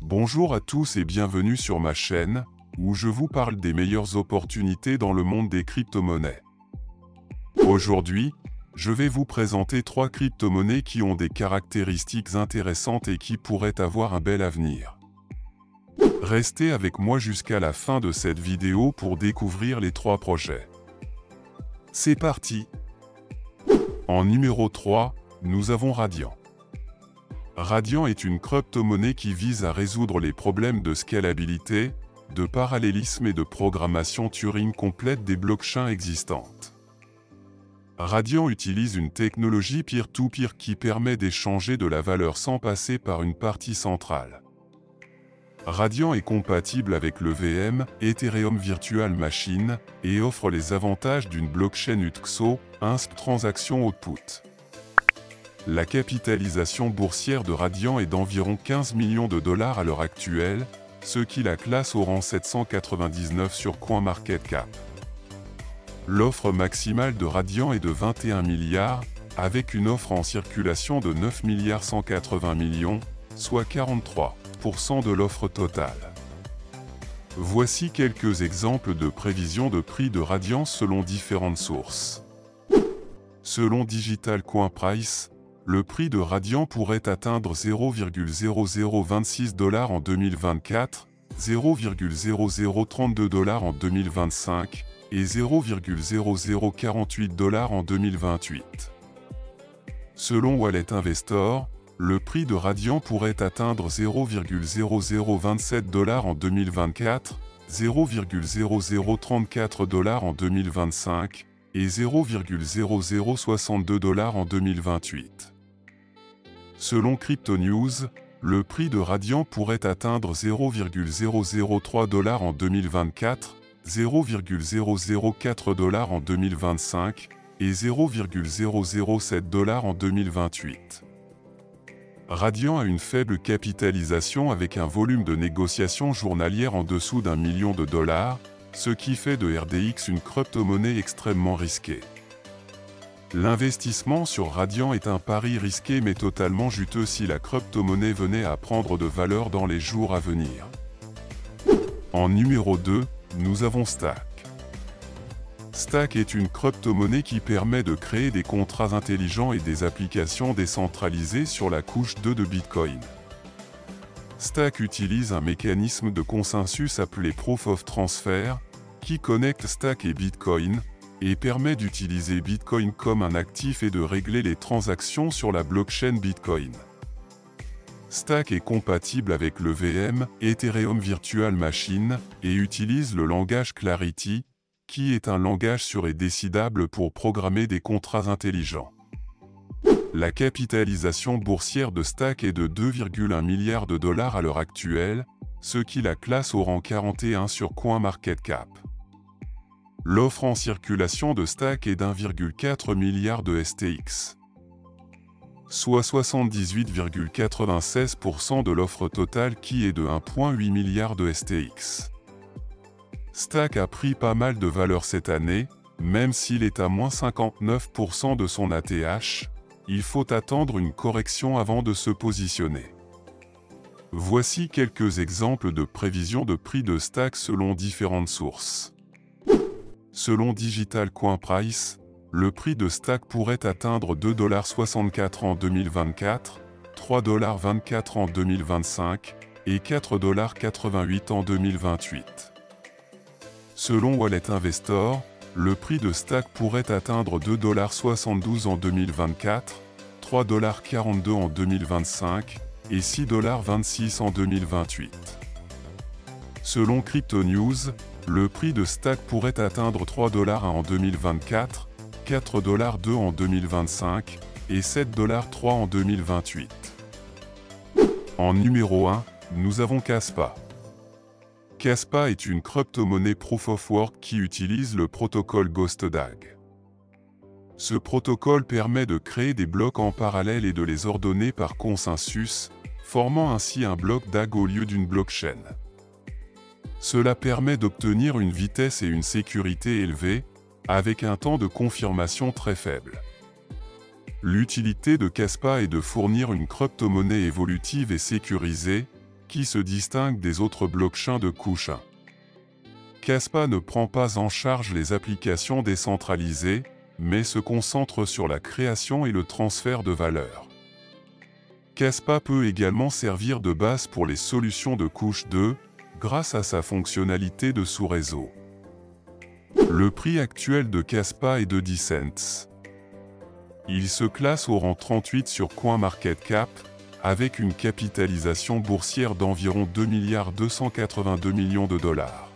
Bonjour à tous et bienvenue sur ma chaîne, où je vous parle des meilleures opportunités dans le monde des crypto-monnaies. Aujourd'hui, je vais vous présenter 3 crypto-monnaies qui ont des caractéristiques intéressantes et qui pourraient avoir un bel avenir. Restez avec moi jusqu'à la fin de cette vidéo pour découvrir les 3 projets. C'est parti! En numéro 3, nous avons Radiant. Radiant est une crypto-monnaie qui vise à résoudre les problèmes de scalabilité, de parallélisme et de programmation Turing complète des blockchains existantes. Radiant utilise une technologie peer-to-peer qui permet d'échanger de la valeur sans passer par une partie centrale. Radiant est compatible avec le VM, Ethereum Virtual Machine, et offre les avantages d'une blockchain UTXO, Insp Transaction Output. La capitalisation boursière de Radiant est d'environ 15 millions de dollars à l'heure actuelle, ce qui la classe au rang 799 sur CoinMarketCap. L'offre maximale de Radiant est de 21 milliards, avec une offre en circulation de 9 milliards 180 millions, soit 43% de l'offre totale. Voici quelques exemples de prévisions de prix de Radiant selon différentes sources. Selon Digital Coin Price, le prix de Radiant pourrait atteindre 0,0026 $ en 2024, 0,0032 $ en 2025 et 0,0048 $ en 2028. Selon Wallet Investor, le prix de Radiant pourrait atteindre 0,0027 $ en 2024, 0,0034 $ en 2025 et 0,0062 $ en 2028. Selon Crypto News, le prix de Radiant pourrait atteindre 0,003 $ en 2024, 0,004 $ en 2025 et 0,007 $ en 2028. Radiant a une faible capitalisation avec un volume de négociation journalière en dessous d'1 million de dollars, ce qui fait de RDX une crypto-monnaie extrêmement risquée. L'investissement sur Radiant est un pari risqué mais totalement juteux si la crypto-monnaie venait à prendre de valeur dans les jours à venir. En numéro 2, nous avons Stack. Stack est une crypto-monnaie qui permet de créer des contrats intelligents et des applications décentralisées sur la couche 2 de Bitcoin. Stack utilise un mécanisme de consensus appelé Proof of Transfer, qui connecte Stack et Bitcoin, et permet d'utiliser Bitcoin comme un actif et de régler les transactions sur la blockchain Bitcoin. Stack est compatible avec le VM, Ethereum Virtual Machine, et utilise le langage Clarity, qui est un langage sûr et décidable pour programmer des contrats intelligents. La capitalisation boursière de Stack est de 2,1 milliards de dollars à l'heure actuelle, ce qui la classe au rang 41 sur CoinMarketCap. L'offre en circulation de Stack est d'1,4 milliard de STX, soit 78,96% de l'offre totale qui est de 1,8 milliard de STX. Stack a pris pas mal de valeur cette année, même s'il est à moins 59% de son ATH, il faut attendre une correction avant de se positionner. Voici quelques exemples de prévisions de prix de Stack selon différentes sources. Selon Digital Coin Price, le prix de Stack pourrait atteindre 2,64 $ en 2024, 3,24 $ en 2025 et 4,88 $ en 2028. Selon Wallet Investor, le prix de Stack pourrait atteindre 2,72 $ en 2024, 3,42 $ en 2025 et 6,26 $ en 2028. Selon Crypto News, le prix de Stack pourrait atteindre 3,1 $ en 2024, 4,2 $ en 2025 et 7,3 $ en 2028. En numéro 1, nous avons Kaspa. Kaspa est une crypto-monnaie Proof of Work qui utilise le protocole GhostDAG. Ce protocole permet de créer des blocs en parallèle et de les ordonner par consensus, formant ainsi un bloc DAG au lieu d'une blockchain. Cela permet d'obtenir une vitesse et une sécurité élevées, avec un temps de confirmation très faible. L'utilité de Kaspa est de fournir une crypto-monnaie évolutive et sécurisée, qui se distingue des autres blockchains de couche 1. Kaspa ne prend pas en charge les applications décentralisées, mais se concentre sur la création et le transfert de valeur. Kaspa peut également servir de base pour les solutions de couche 2, grâce à sa fonctionnalité de sous-réseau. Le prix actuel de Kaspa est de 10 cents. Il se classe au rang 38 sur CoinMarketCap, avec une capitalisation boursière d'environ 2,282 milliards de dollars.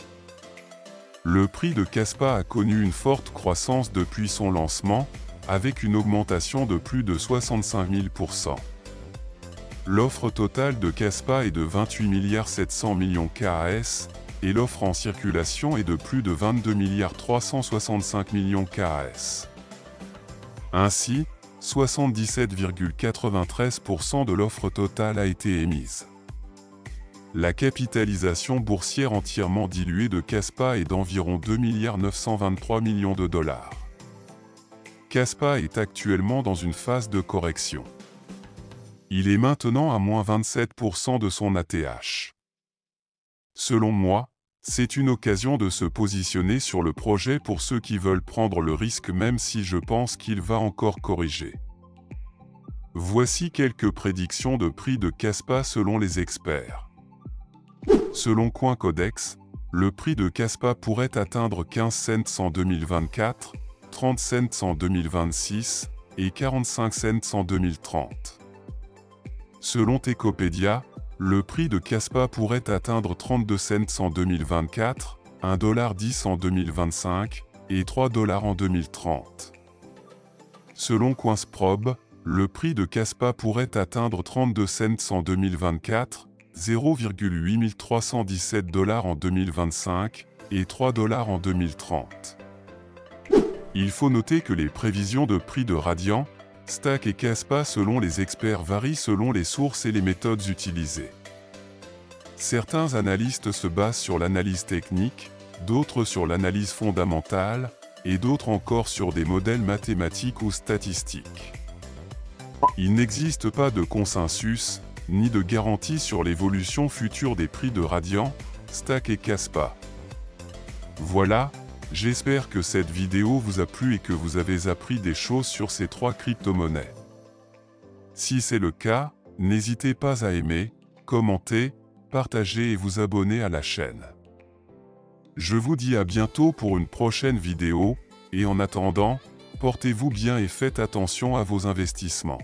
Le prix de Kaspa a connu une forte croissance depuis son lancement, avec une augmentation de plus de 65 000%. L'offre totale de Kaspa est de 28,7 milliards KAS, et l'offre en circulation est de plus de 22,365 milliards KAS. Ainsi, 77,93% de l'offre totale a été émise. La capitalisation boursière entièrement diluée de Kaspa est d'environ 2,923 milliards de dollars. Kaspa est actuellement dans une phase de correction. Il est maintenant à moins 27% de son ATH. Selon moi, c'est une occasion de se positionner sur le projet pour ceux qui veulent prendre le risque même si je pense qu'il va encore corriger. Voici quelques prédictions de prix de Kaspa selon les experts. Selon CoinCodex, le prix de Kaspa pourrait atteindre 15 cents en 2024, 30 cents en 2026 et 45 cents en 2030. Selon Techopedia, le prix de Kaspa pourrait atteindre 32 cents en 2024, 1,10$ en 2025 et 3$ en 2030. Selon Coinsprobe, le prix de Kaspa pourrait atteindre 32 cents en 2024, 0,8317$ en 2025 et 3$ en 2030. Il faut noter que les prévisions de prix de Radiant, Stack et Kaspa selon les experts varient selon les sources et les méthodes utilisées. Certains analystes se basent sur l'analyse technique, d'autres sur l'analyse fondamentale, et d'autres encore sur des modèles mathématiques ou statistiques. Il n'existe pas de consensus, ni de garantie sur l'évolution future des prix de Radiant, Stack et Kaspa. Voilà, j'espère que cette vidéo vous a plu et que vous avez appris des choses sur ces trois crypto-monnaies. Si c'est le cas, n'hésitez pas à aimer, commenter, partager et vous abonner à la chaîne. Je vous dis à bientôt pour une prochaine vidéo, et en attendant, portez-vous bien et faites attention à vos investissements.